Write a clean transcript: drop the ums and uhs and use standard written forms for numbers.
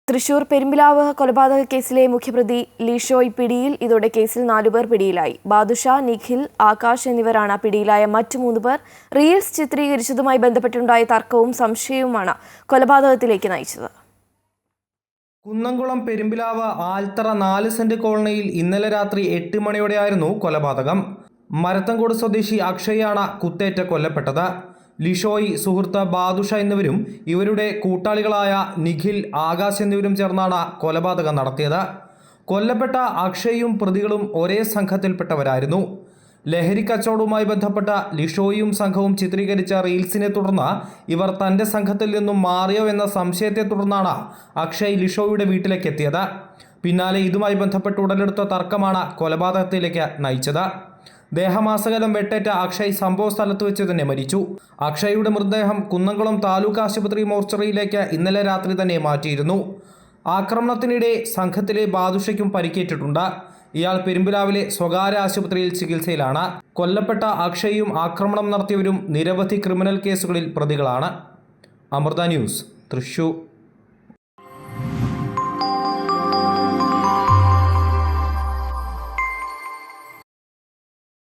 തൃശൂർ പെരുമ്പിലാവ് കൊലപാതക കേസിലെ മുഖ്യപ്രതി ലിഷോയ് പിടിയിൽ. ഇതോടെ കേസിൽ 4 പേർ പിടിയിലായി. ബാദുഷ, നിഖിൽ, ആകാശ് എന്നിവരാണ് പിടിയിലായ മറ്റ് 3 പേർ. റീൽസ് ചിത്രീകരിച്ചതുമായി ബന്ധപ്പെട്ടുണ്ടായ തർക്കവും സംശയവുമാണ് കൊലപാതകത്തിലേക്ക് നയിച്ചത്. കുന്നംകുളം പെരുമ്പിലാവ് ആൽത്തറ 4 സെന്റ് കോളനിയിൽ ഇന്നലെ രാത്രി 8 മണിയോടെയായിരുന്നു കൊലപാതകം. മരത്തങ്കോട് സ്വദേശി അക്ഷയാണ് കുത്തേറ്റ് കൊല്ലപ്പെട്ടത്. ലിഷോയ്, സുഹൃത്ത് ബാദുഷ എന്നിവരും ഇവരുടെ കൂട്ടാളികളായ നിഖിൽ, ആകാശ് എന്നിവരും ചേർന്നാണ് കൊലപാതകം നടത്തിയത്. കൊല്ലപ്പെട്ട അക്ഷയും പ്രതികളും ഒരേ സംഘത്തിൽപ്പെട്ടവരായിരുന്നു. ലഹരി കച്ചവടവുമായി ബന്ധപ്പെട്ട ലിഷോയും സംഘവും ചിത്രീകരിച്ച റീൽസിനെ തുടർന്ന് ഇവർ തൻ്റെ സംഘത്തിൽ നിന്നും മാറിയോ എന്ന സംശയത്തെ തുടർന്നാണ് അക്ഷയ് ലിഷോയുടെ വീട്ടിലേക്ക് എത്തിയത്. പിന്നാലെ ഇതുമായി ബന്ധപ്പെട്ട് ഉടലെടുത്ത തർക്കമാണ് കൊലപാതകത്തിലേക്ക് നയിച്ചത്. ദേഹമാസകലം വെട്ടേറ്റ അക്ഷയ് സംഭവ സ്ഥലത്ത് വെച്ച് തന്നെ മരിച്ചു. അക്ഷയുടെ മൃതദേഹം കുന്നംകുളം താലൂക്ക് ആശുപത്രി മോർച്ചറിയിലേക്ക് ഇന്നലെ രാത്രി തന്നെ മാറ്റിയിരുന്നു. ആക്രമണത്തിനിടെ സംഘത്തിലെ ബാദുഷയ്ക്കും പരിക്കേറ്റിട്ടുണ്ട്. ഇയാൾ പെരുമ്പിലാവിലെ സ്വകാര്യ ആശുപത്രിയിൽ ചികിത്സയിലാണ്. കൊല്ലപ്പെട്ട അക്ഷയും ആക്രമണം നടത്തിയവരും നിരവധി ക്രിമിനൽ കേസുകളിൽ പ്രതികളാണ്. അമൃത ന്യൂസ്, തൃശൂർ.